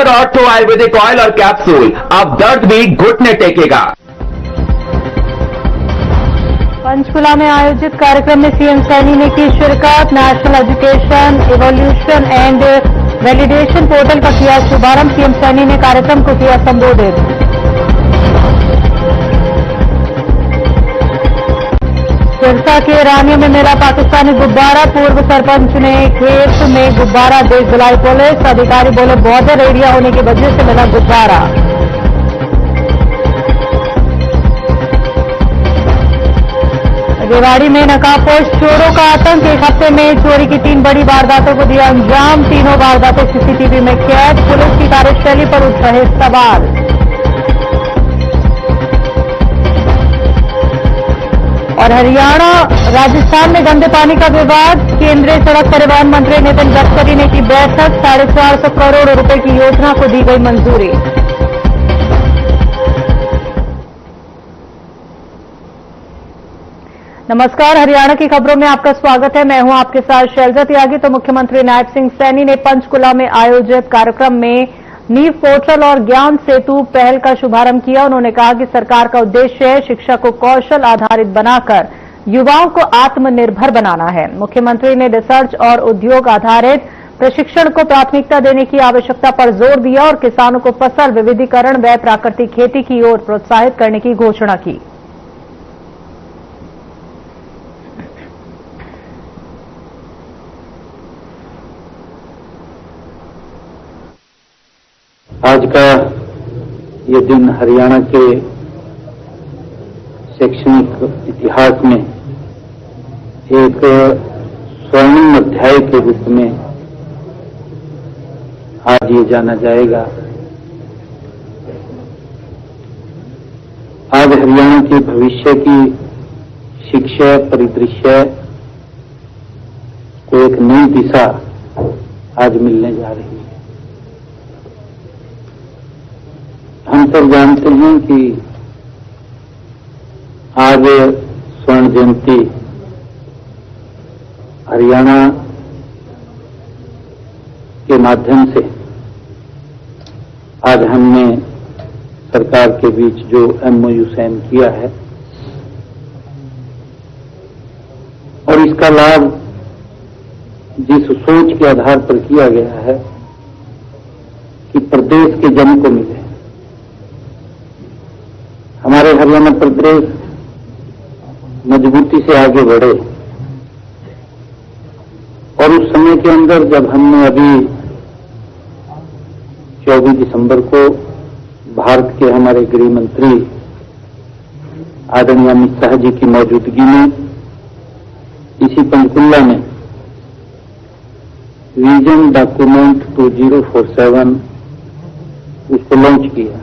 Dabur ortho Ayurvedic oil और capsule, अब दर्द भी घुटने टेकेगा। पंचकुला में आयोजित कार्यक्रम में सीएम सैनी ने की शिरकत। National education evolution and validation portal का किया शुभारंभ। सीएम सैनी ने कार्यक्रम को किया संबोधित। सिरसा के रानियों में मिला पाकिस्तानी गुब्बारा। पूर्व सरपंच ने खेत में गुब्बारा देख बुलाई पुलिस। अधिकारी बोले बॉर्डर एरिया होने की वजह से मिला गुब्बारा। रेवाड़ी में नकाबपोश चोरों का आतंक। एक हफ्ते में चोरी की 3 बड़ी वारदातों को दिया अंजाम। तीनों वारदातें सीसीटीवी में कैद। पुलिस की कार्यशैली पर उठ रहे सवाल। और हरियाणा राजस्थान में गंदे पानी का विवाद। केंद्रीय सड़क परिवहन मंत्री नितिन गडकरी ने की बैठक। 450 करोड़ रुपए की योजना को दी गई मंजूरी। नमस्कार, हरियाणा की खबरों में आपका स्वागत है। मैं हूं आपके साथ शैलजा त्यागी। तो मुख्यमंत्री नायब सिंह सैनी ने पंचकुला में आयोजित कार्यक्रम में नींव पोर्टल और ज्ञान सेतु पहल का शुभारंभ किया। उन्होंने कहा कि सरकार का उद्देश्य है शिक्षा को कौशल आधारित बनाकर युवाओं को आत्मनिर्भर बनाना है। मुख्यमंत्री ने रिसर्च और उद्योग आधारित प्रशिक्षण को प्राथमिकता देने की आवश्यकता पर जोर दिया और किसानों को फसल विविधीकरण व प्राकृतिक खेती की ओर प्रोत्साहित करने की घोषणा की। आज का ये दिन हरियाणा के शैक्षणिक इतिहास में एक स्वर्णिम अध्याय के रूप में आज ये जाना जाएगा। आज हरियाणा के भविष्य की शिक्षा परिदृश्य को एक नई दिशा आज मिलने जा रही है। हम सब जानते हैं कि आज स्वर्ण जयंती हरियाणा के माध्यम से आज हमने सरकार के बीच जो MOU साइन किया है और इसका लाभ जिस सोच के आधार पर किया गया है कि प्रदेश के जन को मिले। हमारे हरियाणा प्रदेश मजबूती से आगे बढ़े और उस समय के अंदर जब हमने अभी 24 दिसंबर को भारत के हमारे गृह मंत्री आदरणीय अमित शाह जी की मौजूदगी में इसी पंचकुला में विजन डॉक्यूमेंट 2047 उसको लॉन्च किया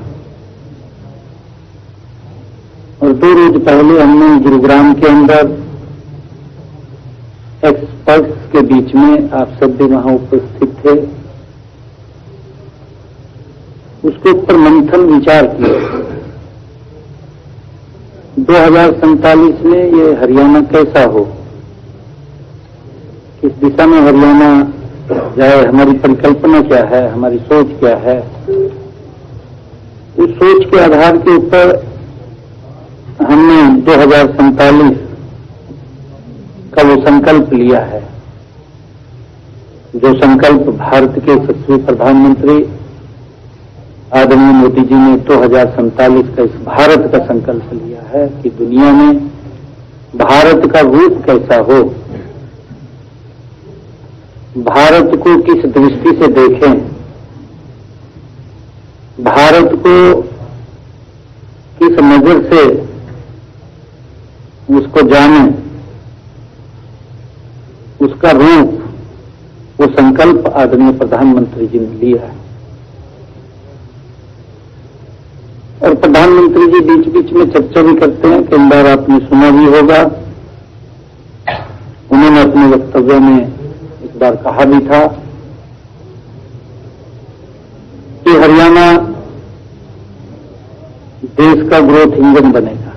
और 2 रोज पहले हमने गुरुग्राम के अंदर एक्सपर्ट्स के बीच में, आप सब भी वहां उपस्थित थे, उसके ऊपर मंथन विचार किया। 2047 में ये हरियाणा कैसा हो, किस दिशा में हरियाणा जाए, हमारी परिकल्पना क्या है, हमारी सोच क्या है। उस सोच के आधार के ऊपर हमने 2047 का वो संकल्प लिया है, जो संकल्प भारत के यशस्वी प्रधानमंत्री आदरणीय मोदी जी ने 2047 का इस भारत का संकल्प लिया है कि दुनिया में भारत का रूप कैसा हो, भारत को किस दृष्टि से देखें, भारत को किस नजर से उसको जाने, उसका रूप, वो संकल्प आदरणीय प्रधानमंत्री जी ने लिया है। और प्रधानमंत्री जी बीच बीच में चर्चा भी करते हैं, कई बार आपने सुना भी होगा। उन्होंने अपने वक्तव्य में एक बार कहा भी था कि हरियाणा देश का ग्रोथ इंजन बनेगा।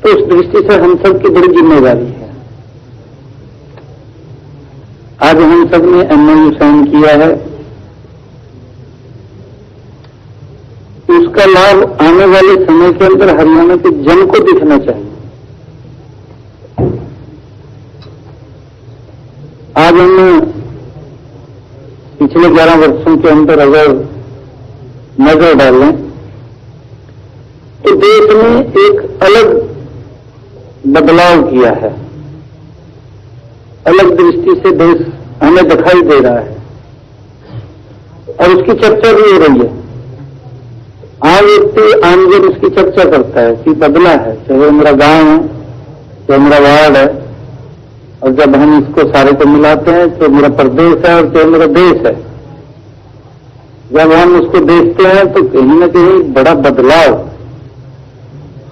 तो उस दृष्टि से हम सब की बड़ी जिम्मेदारी है आज हम सब ने MOU साइन किया है, उसका लाभ आने वाले समय के अंदर हरियाणा के जन को दिखना चाहिए। आज हम पिछले 11 वर्षों के अंदर अगर नजर डालें तो देश ने एक अलग बदलाव किया है, अलग दृष्टि से देश हमें दिखाई दे रहा है और उसकी चर्चा भी हो रही है। आम व्यक्ति आमजन उसकी चर्चा करता है कि बदला है, चाहे मेरा गांव है, चाहे मेरा वार्ड है, और जब हम इसको सारे को मिलाते हैं तो मेरा प्रदेश है और चाहे मेरा देश है, जब हम उसको देखते हैं तो कहीं न कहीं बड़ा बदलाव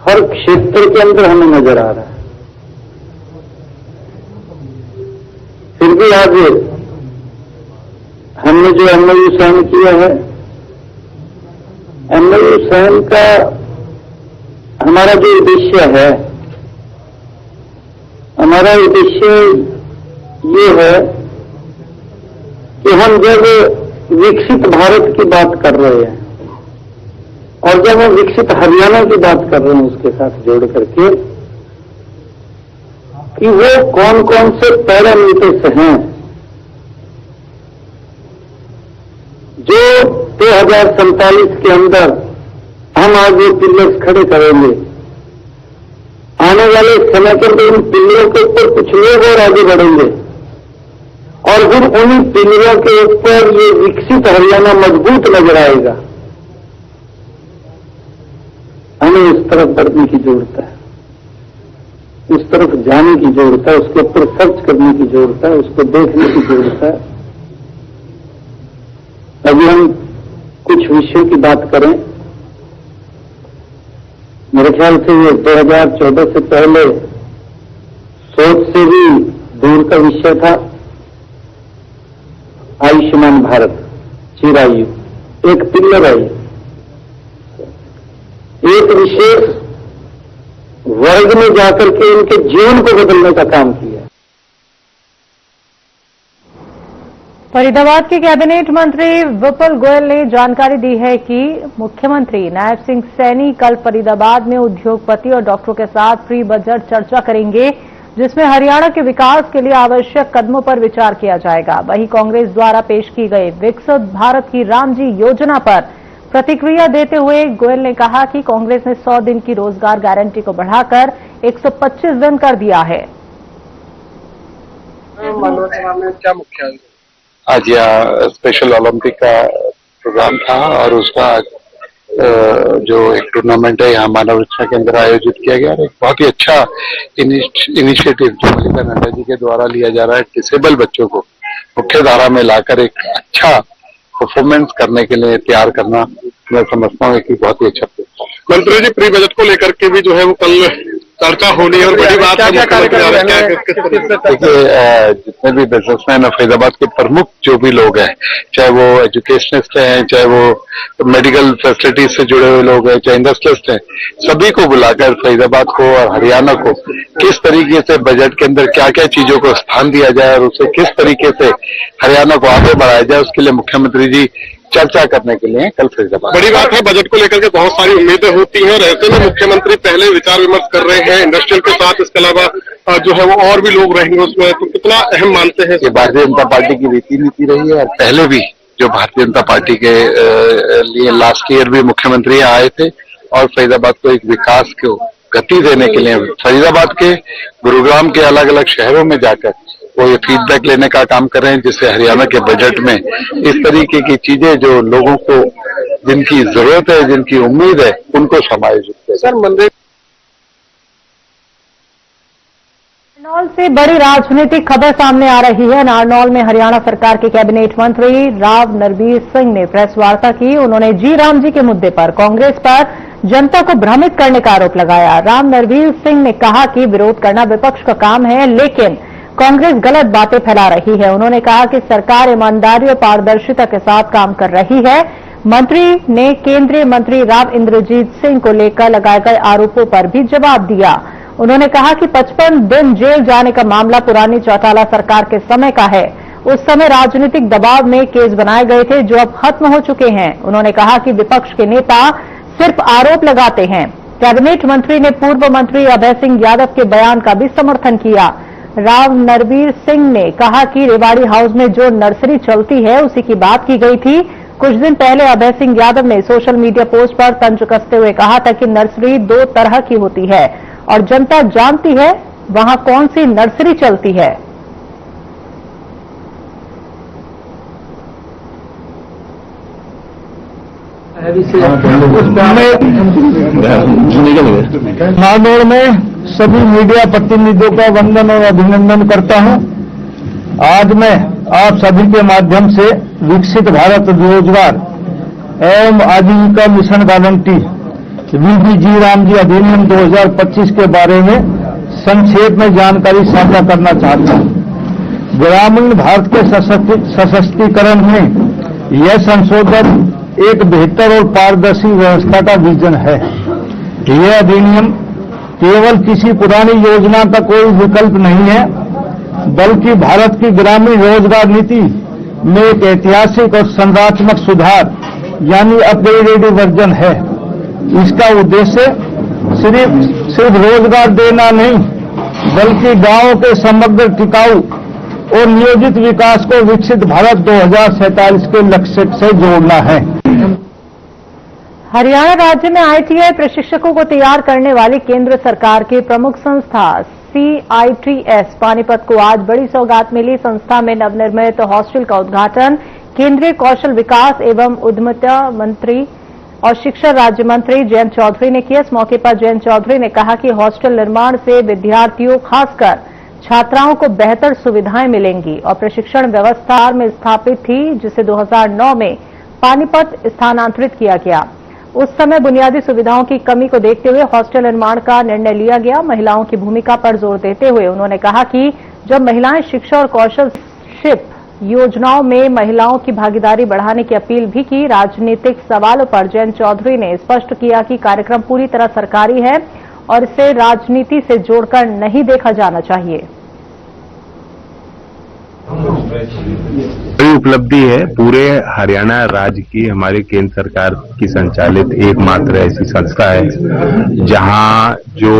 हर क्षेत्र के अंदर हमें नजर आ रहा है। फिर भी आज हमने जो MOU साइन किया है, MOU साइन का हमारा जो उद्देश्य है, हमारा उद्देश्य ये है कि हम जब विकसित भारत की बात कर रहे हैं और जब हम विकसित हरियाणा की बात कर रहे हैं उसके साथ जोड़ करके कि वो कौन कौन से पैरामीटर्स हैं जो 2047 के अंदर हम आज वो पिलर्स खड़े करेंगे। आने वाले समय के अंदर उन पिलरों के ऊपर कुछ लोग और आगे बढ़ेंगे और फिर उन्हीं पिलरों के ऊपर ये विकसित हरियाणा मजबूत नजर आएगा। हमें इस तरफ बढ़ने की जरूरत है, उस तरफ जाने की जरूरत है, उसके ऊपर सर्च करने की जरूरत है, उसको देखने की जरूरत है। अभी हम कुछ विषयों की बात करें, मेरे ख्याल से ये 2014 से पहले सोच से भी दूर का विषय था आयुष्मान भारत, चिरायु, एक पिलर है, एक विशेष वर्ग में जाकर के उनके जीवन को बदलने का काम किया। फरीदाबाद के कैबिनेट मंत्री विपुल गोयल ने जानकारी दी है कि मुख्यमंत्री नायब सिंह सैनी कल फरीदाबाद में उद्योगपति और डॉक्टरों के साथ प्री बजट चर्चा करेंगे, जिसमें हरियाणा के विकास के लिए आवश्यक कदमों पर विचार किया जाएगा। वहीं कांग्रेस द्वारा पेश की गई विकसित भारत की रामजी योजना पर प्रतिक्रिया देते हुए गोयल ने कहा कि कांग्रेस ने 100 दिन की रोजगार गारंटी को बढ़ाकर 125 दिन कर दिया है। क्या मुख्य आज यहाँ स्पेशल ओलंपिक का प्रोग्राम था और उसका जो एक टूर्नामेंट है यहाँ मानव रक्षा के अंदर आयोजित किया गया और एक बहुत ही अच्छा इनिशिएटिव जो मलिका नड्डा जी के द्वारा लिया जा रहा है, डिसेबल बच्चों को मुख्य धारा में लाकर एक अच्छा परफॉर्मेंस करने के लिए तैयार करना, मैं समझता हूँ कि बहुत ही अच्छा। मंत्री जी, प्री बजट को लेकर के भी जो है वो कल चर्चा होनी है और बड़ी बात है। देखिए, जितने भी बिजनेसमैन और फरीदाबाद के प्रमुख जो भी लोग हैं, चाहे वो एजुकेशनिस्ट हैं, चाहे वो मेडिकल फैसिलिटीज से जुड़े हुए लोग हैं, चाहे इंडस्ट्रियलिस्ट हैं, सभी को बुलाकर फरीदाबाद को और हरियाणा को किस तरीके से बजट के अंदर क्या क्या चीजों को स्थान दिया जाए और उसे किस तरीके से हरियाणा को आगे बढ़ाया जाए, उसके लिए मुख्यमंत्री जी चर्चा करने के लिए कल फरीदाबाद। बड़ी बात है, बजट को लेकर के बहुत सारी उम्मीदें होती हैं और ऐसे में मुख्यमंत्री पहले विचार विमर्श कर रहे हैं इंडस्ट्रियल के साथ, इसके अलावा जो है वो और भी लोग रहेंगे उसमें, तो कितना अहम मानते हैं? ये भारतीय जनता पार्टी की रीति नीति रही है और पहले भी जो भारतीय जनता पार्टी के लिए लास्ट ईयर भी मुख्यमंत्री आए थे और फरीदाबाद को एक विकास को गति देने के लिए फरीदाबाद के गुरुग्राम के अलग अलग शहरों में जाकर वो ये फीडबैक लेने का काम कर रहे हैं, जिससे हरियाणा के बजट में इस तरीके की चीजें जो लोगों को जिनकी जरूरत है, जिनकी उम्मीद है, उनको समायोजित करें। सर, मंदिर नारनौल से बड़ी राजनीतिक खबर सामने आ रही है। नारनौल में हरियाणा सरकार के कैबिनेट मंत्री राव नरबीर सिंह ने प्रेस वार्ता की। उन्होंने जी राम जी के मुद्दे पर कांग्रेस पर जनता को भ्रमित करने का आरोप लगाया। राव नरबीर सिंह ने कहा कि विरोध करना विपक्ष का काम है, लेकिन कांग्रेस गलत बातें फैला रही है। उन्होंने कहा कि सरकार ईमानदारी और पारदर्शिता के साथ काम कर रही है। मंत्री ने केंद्रीय मंत्री राव इंद्रजीत सिंह को लेकर लगाए गए आरोपों पर भी जवाब दिया। उन्होंने कहा कि 55 दिन जेल जाने का मामला पुरानी चौटाला सरकार के समय का है। उस समय राजनीतिक दबाव में केस बनाए गए थे जो अब खत्म हो चुके हैं। उन्होंने कहा कि विपक्ष के नेता सिर्फ आरोप लगाते हैं। कैबिनेट मंत्री ने पूर्व मंत्री अभय सिंह यादव के बयान का भी समर्थन किया। राव नरवीर सिंह ने कहा कि रेवाड़ी हाउस में जो नर्सरी चलती है उसी की बात की गई थी। कुछ दिन पहले अभय सिंह यादव ने सोशल मीडिया पोस्ट पर तंज कसते हुए कहा था कि नर्सरी 2 तरह की होती है और जनता जानती है वहां कौन सी नर्सरी चलती है। नागौर में सभी मीडिया प्रतिनिधियों का वंदन और अभिनंदन करता हूं। आज मैं आप सभी के माध्यम से विकसित भारत रोजगार एवं आजीविका मिशन गारंटी वीबीजी रामजी अधिनियम 2025 के बारे में संक्षेप में जानकारी साझा करना चाहता हूं। ग्रामीण भारत के सशक्तिकरण में यह संशोधन एक बेहतर और पारदर्शी व्यवस्था का विजन है। यह अधिनियम केवल किसी पुरानी योजना का कोई विकल्प नहीं है, बल्कि भारत की ग्रामीण रोजगार नीति में एक ऐतिहासिक और संरचनात्मक सुधार यानी अपग्रेडेड वर्जन है। इसका उद्देश्य सिर्फ रोजगार देना नहीं, बल्कि गांवों के समग्र टिकाऊ और नियोजित विकास को विकसित भारत 2047 के लक्ष्य से जोड़ना है। हरियाणा राज्य में आईटीआई प्रशिक्षकों को तैयार करने वाली केंद्र सरकार की प्रमुख संस्था CITS पानीपत को आज बड़ी सौगात मिली। संस्था में नवनिर्मित हॉस्टल का उद्घाटन केंद्रीय कौशल विकास एवं उद्यमिता मंत्री और शिक्षा राज्य मंत्री जयंत चौधरी ने किया। इस मौके पर जयंत चौधरी ने कहा कि हॉस्टल निर्माण से विद्यार्थियों खासकर छात्राओं को बेहतर सुविधाएं मिलेंगी और प्रशिक्षण व्यवस्था में स्थापित थी जिसे 2009 में पानीपत स्थानांतरित किया गया। उस समय बुनियादी सुविधाओं की कमी को देखते हुए हॉस्टल निर्माण का निर्णय लिया गया। महिलाओं की भूमिका पर जोर देते हुए उन्होंने कहा कि जब महिलाएं शिक्षा और कौशलशिप योजनाओं में महिलाओं की भागीदारी बढ़ाने की अपील भी की। राजनीतिक सवालों पर जयंत चौधरी ने स्पष्ट किया कि कार्यक्रम पूरी तरह सरकारी है और इसे राजनीति से जोड़कर नहीं देखा जाना चाहिए। बड़ी उपलब्धि है पूरे हरियाणा राज्य की। हमारी केंद्र सरकार की संचालित एकमात्र ऐसी संस्था है जहां जो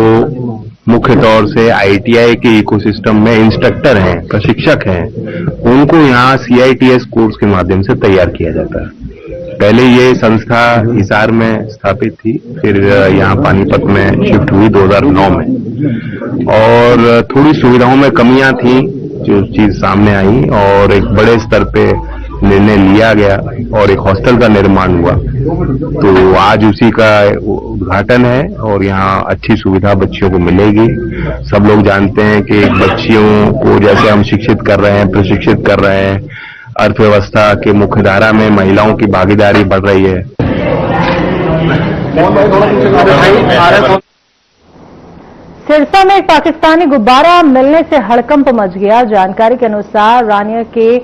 मुख्य तौर से आईटीआई के इकोसिस्टम में इंस्ट्रक्टर हैं, प्रशिक्षक हैं, उनको यहाँ CITS कोर्स के माध्यम से तैयार किया जाता है। पहले ये संस्था हिसार में स्थापित थी, फिर यहाँ पानीपत में शिफ्ट हुई 2009 में, और थोड़ी सुविधाओं में कमियां थी जो चीज सामने आई और एक बड़े स्तर पे निर्णय लिया गया और एक हॉस्टल का निर्माण हुआ। तो आज उसी का उद्घाटन है और यहाँ अच्छी सुविधा बच्चियों को मिलेगी। सब लोग जानते हैं कि बच्चियों को जैसे हम शिक्षित कर रहे हैं, प्रशिक्षित कर रहे हैं, अर्थव्यवस्था के मुख्य धारा में महिलाओं की भागीदारी बढ़ रही है। सिरसा में एक पाकिस्तानी गुब्बारा मिलने से हड़कंप मच गया। जानकारी के अनुसार रानिया के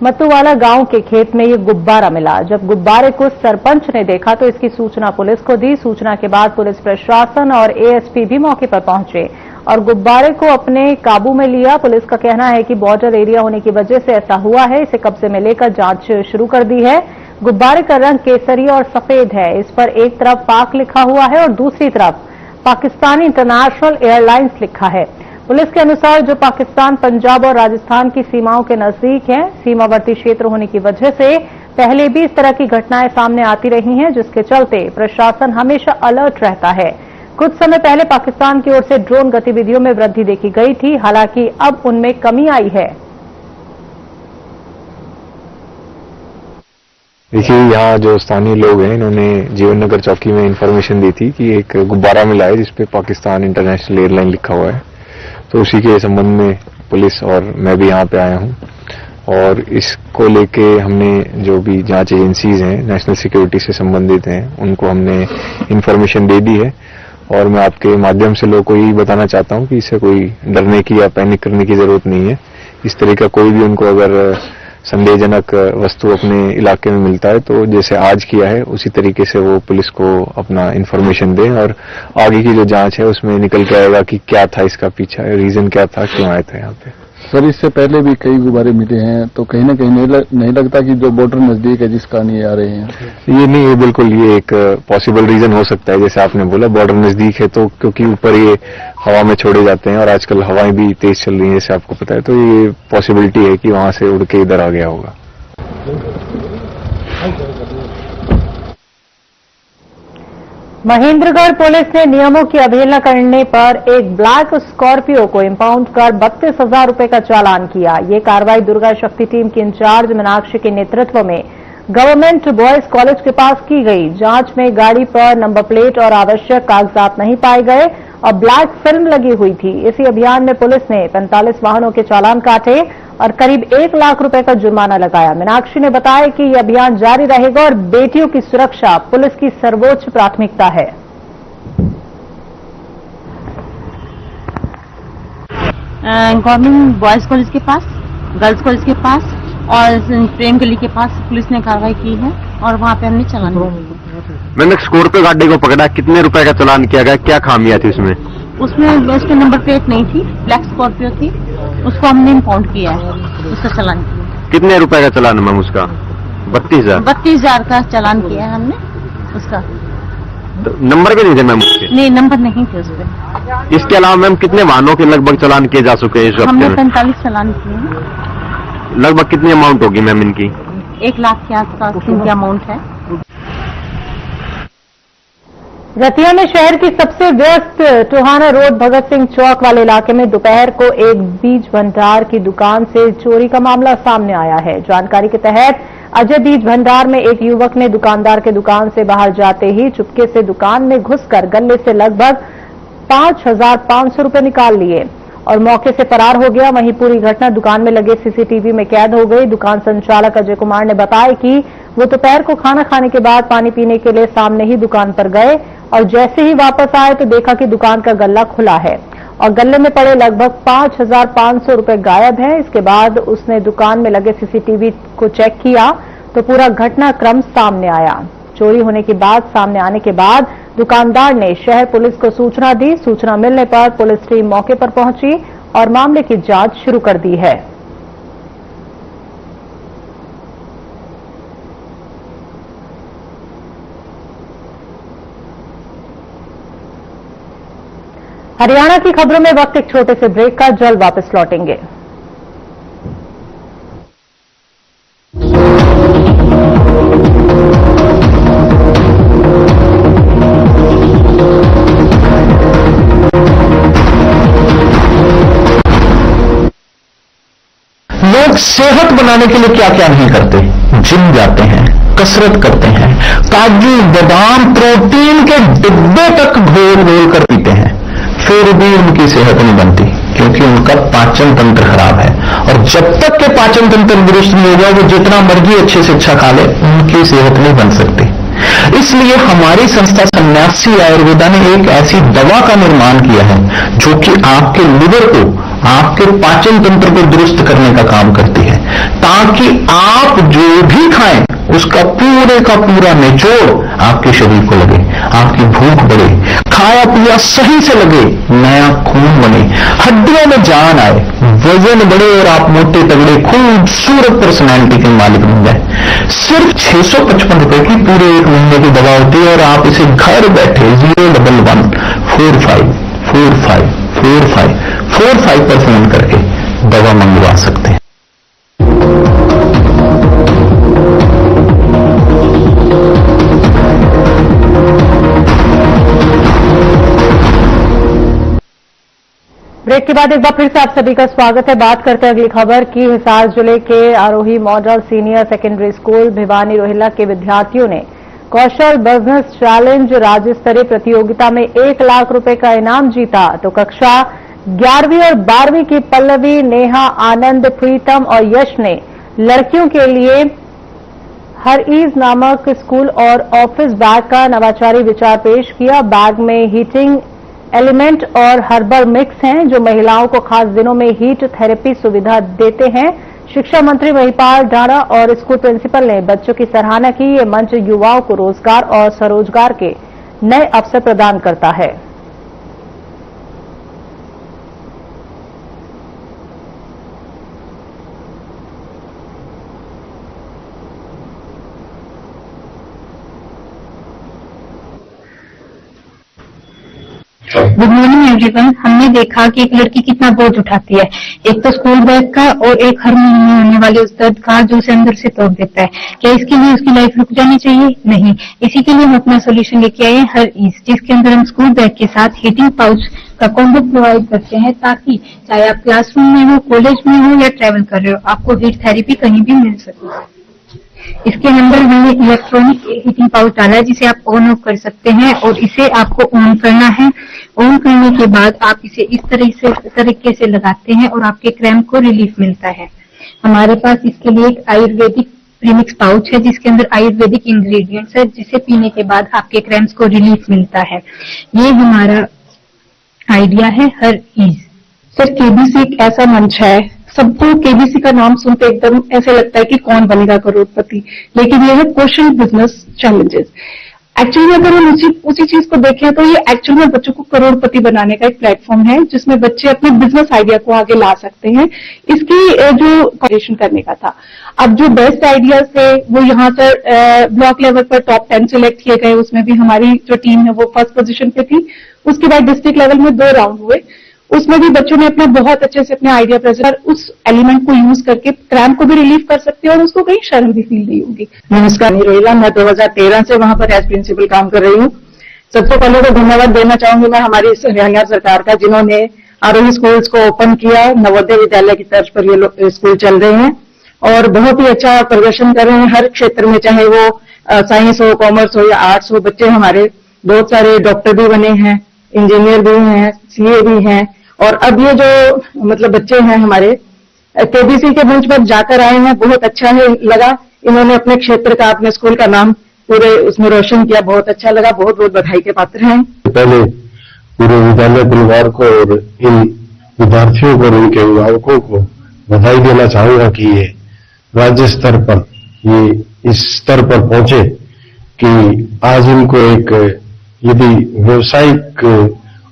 मतुवाला गांव के खेत में ये गुब्बारा मिला। जब गुब्बारे को सरपंच ने देखा तो इसकी सूचना पुलिस को दी। सूचना के बाद पुलिस प्रशासन और ASP भी मौके पर पहुंचे और गुब्बारे को अपने काबू में लिया। पुलिस का कहना है कि बॉर्डर एरिया होने की वजह से ऐसा हुआ है। इसे कब्जे में लेकर जांच शुरू कर दी है। गुब्बारे का रंग केसरी और सफेद है। इस पर एक तरफ पाक लिखा हुआ है और दूसरी तरफ पाकिस्तानी इंटरनेशनल एयरलाइंस लिखा है। पुलिस के अनुसार जो पाकिस्तान, पंजाब और राजस्थान की सीमाओं के नजदीक है, सीमावर्ती क्षेत्र होने की वजह से पहले भी इस तरह की घटनाएं सामने आती रही हैं, जिसके चलते प्रशासन हमेशा अलर्ट रहता है। कुछ समय पहले पाकिस्तान की ओर से ड्रोन गतिविधियों में वृद्धि देखी गई थी, हालांकि अब उनमें कमी आई है। देखिए, यहाँ जो स्थानीय लोग हैं इन्होंने जीवन नगर चौकी में इंफॉर्मेशन दी थी कि एक गुब्बारा मिला है जिसपे पाकिस्तान इंटरनेशनल एयरलाइन लिखा हुआ है। तो उसी के संबंध में पुलिस और मैं भी यहाँ पे आया हूँ और इसको लेके हमने जो भी जांच एजेंसीज हैं, नेशनल सिक्योरिटी से संबंधित हैं, उनको हमने इंफॉर्मेशन दे दी है। और मैं आपके माध्यम से लोगों को यही बताना चाहता हूँ कि इससे कोई डरने की या पैनिक करने की जरूरत नहीं है। इस तरह का कोई भी उनको अगर संदेहजनक वस्तु अपने इलाके में मिलता है तो जैसे आज किया है उसी तरीके से वो पुलिस को अपना इंफॉर्मेशन दें और आगे की जो जांच है उसमें निकल के आएगा कि क्या था इसका पीछा, रीजन क्या था, क्यों आया था यहाँ पे। सर इससे पहले भी कई गुब्बारे मिले हैं, तो कहीं ना कहीं नहीं लगता कि जो बॉर्डर नजदीक है जिस कारण ये आ रहे हैं? ये नहीं है, बिल्कुल ये एक पॉसिबल रीजन हो सकता है। जैसे आपने बोला बॉर्डर नजदीक है, तो क्योंकि ऊपर ये हवा में छोड़े जाते हैं और आजकल हवाएं भी तेज चल रही हैं जैसे आपको पता है, तो ये पॉसिबिलिटी है कि वहां से उड़ के इधर आ गया होगा। महेंद्रगढ़ पुलिस ने नियमों की अवहेलना करने पर एक ब्लैक स्कॉर्पियो को इंपाउंड कर 32,000 रुपए का चालान किया। ये कार्रवाई दुर्गा शक्ति टीम की इंचार्ज मीनाक्षी के नेतृत्व में गवर्नमेंट बॉयज कॉलेज के पास की गई। जांच में गाड़ी पर नंबर प्लेट और आवश्यक कागजात नहीं पाए गए और ब्लैक फिल्म लगी हुई थी। इसी अभियान में पुलिस ने 45 वाहनों के चालान काटे और करीब 1 लाख रुपए का जुर्माना लगाया। मीनाक्षी ने बताया कि यह अभियान जारी रहेगा और बेटियों की सुरक्षा पुलिस की सर्वोच्च प्राथमिकता है। गवर्नमेंट बॉयज कॉलेज के पास, गर्ल्स कॉलेज के पास और प्रेम गली के पास पुलिस ने कार्रवाई की है और वहां पे हमने चालान किया। मैंने स्कॉर्पियो गाड़ी को पकड़ा, कितने रुपए का चालान किया गया, क्या खामियां थी उसमें? उसमें उसके नंबर प्लेट नहीं थी, ब्लैक स्कॉर्पियो थी, उसको हमने इम्पाउंड किया है, उसका चालान किया। कितने रुपए का चालान मैम उसका? 32,000। 32,000 का चालान किया है हमने उसका। तो नंबर भी नहीं थे मैम उसके? नहीं, नंबर नहीं थे उस पर। इसके अलावा मैम कितने वाहनों के लगभग चालान किए जा चुके हैं इस हफ्ते हमने में? 45 चालान किए हैं। लगभग कितनी अमाउंट होगी मैम इनकी? 1 लाख के आसपास इनकी अमाउंट है। रतिया में शहर की सबसे व्यस्त टोहाना रोड भगत सिंह चौक वाले इलाके में दोपहर को एक बीज भंडार की दुकान से चोरी का मामला सामने आया है। जानकारी के तहत अजय बीज भंडार में एक युवक ने दुकानदार के दुकान से बाहर जाते ही चुपके से दुकान में घुसकर गले से लगभग 5,500 रुपए निकाल लिए और मौके से फरार हो गया। वहीं पूरी घटना दुकान में लगे सीसीटीवी में कैद हो गई। दुकान संचालक अजय कुमार ने बताया कि वो दोपहर को खाना खाने के बाद पानी पीने के लिए सामने ही दुकान पर गए और जैसे ही वापस आए तो देखा कि दुकान का गल्ला खुला है और गल्ले में पड़े लगभग 5,500 रुपए गायब हैं। इसके बाद उसने दुकान में लगे सीसीटीवी को चेक किया तो पूरा घटनाक्रम सामने आया। चोरी होने की बात सामने आने के बाद दुकानदार ने शहर पुलिस को सूचना दी। सूचना मिलने पर पुलिस टीम मौके पर पहुंची और मामले की जांच शुरू कर दी है। हरियाणा की खबरों में वक्त एक छोटे से ब्रेक का, जल्द वापस लौटेंगे। लोग सेहत बनाने के लिए क्या क्या नहीं करते? जिम जाते हैं, कसरत करते हैं, काजू बादाम प्रोटीन के डिब्बे तक घोल घोल कर पीते हैं, फिर भी उनकी सेहत नहीं बनती क्योंकि उनका पाचन तंत्र खराब है। और जब तक के पाचन तंत्र दुरुस्त नहीं होगा वो जितना मर्जी अच्छे से अच्छा खा ले, उनकी सेहत नहीं बन सकती। इसलिए हमारी संस्था सन्यासी आयुर्वेदा ने एक ऐसी दवा का निर्माण किया है जो कि आपके लिवर को, आपके पाचन तंत्र को दुरुस्त करने का काम करती है, ताकि आप जो भी खाएं उसका पूरे का पूरा निचोड़ आपके शरीर को लगे, आपकी भूख बढ़े, खाया पिया सही से लगे, नया खून बने, हड्डियों में जान आए, वजन बढ़े और आप मोटे तगड़े खूबसूरत पर्सनैलिटी के मालिक बन जाए। सिर्फ 655 रुपए की पूरे 1 महीने की दवा होती है और आप इसे घर बैठे 011 45 45 45 45 पर फोन करके दवा मंगवा सकते हैं। ब्रेक के बाद एक बार फिर से आप सभी का स्वागत है। बात करते हैं अगली खबर की। हिसार जिले के Arohi model senior secondary school Bhiwani Rohilla के विद्यार्थियों ने कौशल बिजनेस चैलेंज राज्य स्तरीय प्रतियोगिता में 1 लाख रुपए का इनाम जीता। तो कक्षा 11वीं और 12वीं की पल्लवी, नेहा, आनंद, प्रीतम और यश ने लड़कियों के लिए हरईज नामक स्कूल और ऑफिस बैग का नवाचारी विचार पेश किया। बैग में हीटिंग एलिमेंट और हर्बल मिक्स हैं जो महिलाओं को खास दिनों में हीट थेरेपी सुविधा देते हैं। शिक्षा मंत्री महिपाल ढाणा और स्कूल प्रिंसिपल ने बच्चों की सराहना की। ये मंच युवाओं को रोजगार और स्वरोजगार के नए अवसर प्रदान करता है। Good morning everyone. हमने देखा कि एक लड़की कितना बोझ उठाती है, एक तो स्कूल बैग का और एक हर महीने होने वाले उस दर्द का जो उसे अंदर से तोड़ देता है। क्या इसके लिए उसकी लाइफ रुक जानी चाहिए? नहीं। इसी के लिए हम अपना सोल्यूशन लेके आए हैं हर ईज, जिसके अंदर हम स्कूल बैग के साथ हीटिंग पाउच का कॉम्बो प्रोवाइड करते हैं, ताकि चाहे आप क्लासरूम में हो, कॉलेज में हो या ट्रैवल कर रहे हो, आपको हीट थेरेपी कहीं भी मिल सके। इसके अंदर हमने इलेक्ट्रॉनिक हीटिंग पाउच डाला है, जिसे आप ऑन ऑफ कर सकते हैं और इसे आपको ऑन करना है। ऑन करने के बाद आप इसे इस तरीके से लगाते हैं और आपके क्रैम्प को रिलीफ मिलता है। हमारे पास इसके लिए एक आयुर्वेदिक प्रीमिक्स पाउच है, जिसके अंदर आयुर्वेदिक इंग्रेडिएंट्स है, जिसे पीने के बाद आपके क्रैम्प्स को रिलीफ मिलता है। ये हमारा आइडिया है हर ईज। सर, केबीसी एक ऐसा मंच है, सबको केबीसी का नाम सुनते एकदम ऐसे लगता है कि कौन बनेगा करोड़पति, लेकिन ये है क्वेश्चन बिजनेस चैलेंजेस। एक्चुअली अगर हम उसी चीज को देखें तो ये एक्चुअली में बच्चों को करोड़पति बनाने का एक प्लेटफॉर्म है, जिसमें बच्चे अपने बिजनेस आइडिया को आगे ला सकते हैं। इसकी जो कॉम्पिटिशन करने का था, अब जो बेस्ट आइडियाज थे वो यहाँ से ब्लॉक लेवल पर टॉप 10 सिलेक्ट किए गए। उसमें भी हमारी जो टीम है वो फर्स्ट पोजीशन पे थी। उसके बाद डिस्ट्रिक्ट लेवल में 2 राउंड हुए, उसमें भी बच्चों ने अपना बहुत अच्छे से अपने आइडिया प्रेजेंट, उस एलिमेंट को यूज करके क्रैम्प को भी रिलीव कर सकते हैं और उसको कहीं शर्म भी फील नहीं होगी। नमस्कार, रोहिला, मैं 2013 से वहां पर एज प्रिंसिपल काम कर रही हूँ। सबसे पहले तो धन्यवाद देना चाहूंगी मैं हमारी हरियाणा सरकार का, जिन्होंने आरोही स्कूल्स को ओपन किया। नवोदय विद्यालय की तर्ज पर ये स्कूल चल रहे हैं और बहुत ही अच्छा प्रदर्शन कर रहे हैं हर क्षेत्र में, चाहे वो साइंस हो, कॉमर्स हो या आर्ट्स हो। बच्चे हमारे बहुत सारे डॉक्टर भी बने हैं, इंजीनियर भी हैं, सीए भी हैं। और अब ये जो मतलब बच्चे हैं हमारे केबीसी के मंच पर जाकर आए हैं, बहुत अच्छा है लगा। इन्होंने अपने क्षेत्र का, अपने स्कूल का नाम पूरे उसमें रोशन किया, बहुत अच्छा लगा। बहुत बहुत बधाई के पात्र हैं। पहले पूरे विद्यालय परिवार को और इन विद्यार्थियों को और उनके अभिभावकों को बधाई देना चाहूंगा कि ये राज्य स्तर पर ये इस स्तर पर पहुंचे कि आज इनको एक यदि व्यवसायिक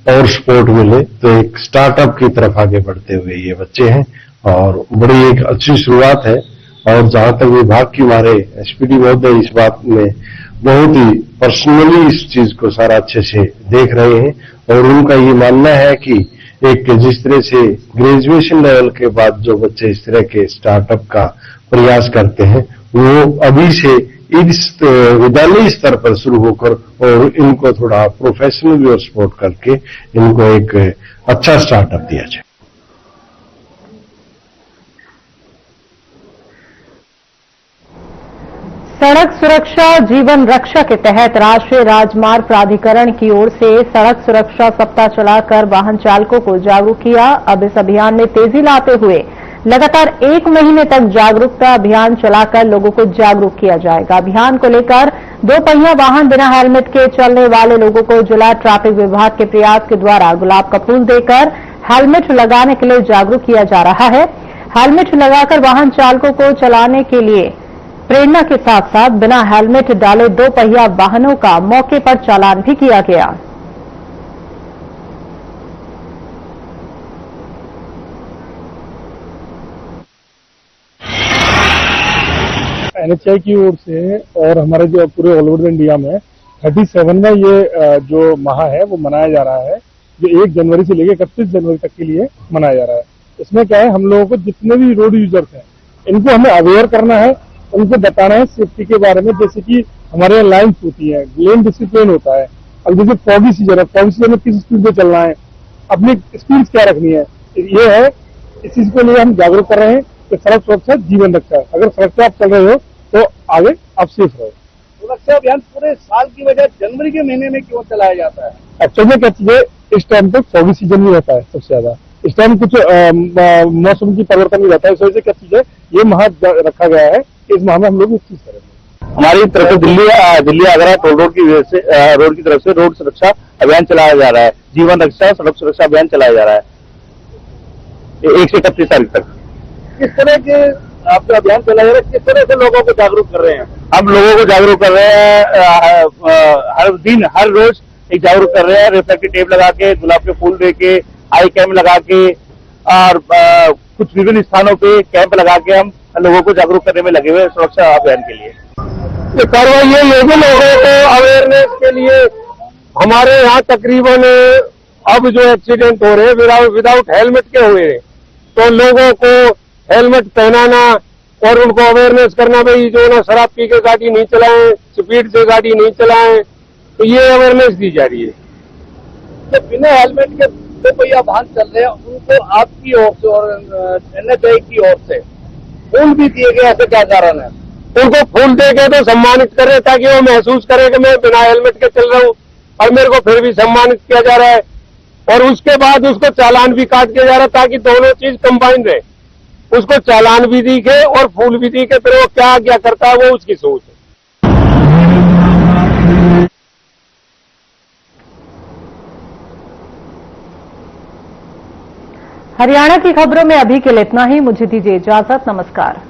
और सपोर्ट मिले तो एक स्टार्टअप की तरफ आगे बढ़ते हुए ये बच्चे हैं और बड़ी एक अच्छी शुरुआत है। और जहां तक विभाग की हमारे एसपीडी महोदय इस बात में बहुत ही पर्सनली इस चीज को सारा अच्छे से देख रहे हैं और उनका ये मानना है कि एक जिस तरह से ग्रेजुएशन लेवल के बाद जो बच्चे इस तरह के स्टार्टअप का प्रयास करते हैं, वो अभी से इस विद्यालय स्तर पर शुरू होकर और इनको थोड़ा प्रोफेशनली और सपोर्ट करके इनको एक अच्छा स्टार्टअप दिया जाए। सड़क सुरक्षा जीवन रक्षा के तहत राष्ट्रीय राजमार्ग प्राधिकरण की ओर से सड़क सुरक्षा सप्ताह चलाकर वाहन चालकों को जागरूक किया। अब इस अभियान में तेजी लाते हुए लगातार 1 महीने तक जागरूकता अभियान चलाकर लोगों को जागरूक किया जाएगा। अभियान को लेकर 2 पहिया वाहन बिना हेलमेट के चलने वाले लोगों को जिला ट्रैफिक विभाग के प्रयास के द्वारा गुलाब का फूल देकर हेलमेट लगाने के लिए जागरूक किया जा रहा है। हेलमेट लगाकर वाहन चालकों को चलाने के लिए प्रेरणा के साथ साथ बिना हेलमेट डाले 2 पहिया वाहनों का मौके पर चालान भी किया गया। एनएचआई की ओर से और हमारे जो पूरे ऑल ओवर इंडिया में 37 में ये जो माह है वो मनाया जा रहा है, जो 1 जनवरी से लेकर 31 जनवरी तक के लिए मनाया जा रहा है। इसमें क्या है, हम लोगों को जितने भी रोड यूजर्स हैं इनको हमें अवेयर करना है, उनको बताना है सेफ्टी के बारे में। जैसे कि हमारे यहाँ लाइन्स होती है, लेन डिसिप्लिन होता है। अब जैसे फॉगी सीजन है, फॉगी सीजन में किस स्पीड पे चलना है, अपनी स्पीड क्या रखनी है, ये है। इस चीज के लिए हम जागरूक कर रहे हैं कि सड़क सुरक्षा जीवन रक्षा है। अगर सड़क पे आप चल रहे हो तो आगे आप सेफ रहो। सुरक्षा अभियान पूरे साल की वजह जनवरी के महीने में क्यों चलाया जाता है? एक्चुअली में क्या चीजें, इस टाइम पे फॉगी सीजन भी होता है सबसे ज्यादा। इस टाइम कुछ मौसम की परिवर्तन भी रहता है, इस वजह से क्या चीज है, ये माह रखा गया है। इस माह में हम लोग इस चीज करेंगे। हमारी तरफ से दिल्ली आगरा टोल रोड की तरफ से रोड सुरक्षा अभियान चलाया जा रहा है। जीवन रक्षा सड़क सुरक्षा अभियान चलाया जा रहा है 1 से 31 तारीख तक। किस तरह के आपका अभियान चलाया जा रहा है, किस तरह से लोगों को जागरूक कर रहे हैं? हम लोगों को जागरूक कर रहे हैं, हर दिन हर रोज एक जागरूक कर रहे हैं। रिफ्लेक्टिव टेप लगा के, गुलाब के फूल दे के, आई कैम लगा के और कुछ विभिन्न स्थानों पे कैंप लगा के हम लोगों को जागरूक करने में लगे हुए सुरक्षा अभियान के लिए। ये कार्रवाई ये लोगों को अवेयरनेस के लिए हमारे यहाँ तकरीबन अब जो एक्सीडेंट हो रहे हैं विदाउट हेलमेट के हुए हैं, तो लोगों को हेलमेट पहनाना और उनको अवेयरनेस करना, भाई जो ना शराब पी के गाड़ी नहीं चलाएं, स्पीड से गाड़ी नहीं चलाएं, तो ये अवेयरनेस दी जा रही है। तो बिना हेलमेट के दो पहिया वाहन चल रहे हैं, उनको आपकी ओर से और NHAI की ओर से फूल भी दिए गए, ऐसे क्या कारण है? उनको फूल दे के तो सम्मानित करें, ताकि वो महसूस करे कि मैं बिना हेलमेट के चल रहा हूँ और मेरे को फिर भी सम्मानित किया जा रहा है, और उसके बाद उसको चालान भी काट किया जा रहा है, ताकि दोनों चीज कंबाइन रहे। उसको चालान भी दिखे और फूल भी दिखे, फिर वो क्या करता है वो उसकी सोच है। हरियाणा की खबरों में अभी के लिए इतना ही। मुझे दीजिए इजाजत। नमस्कार।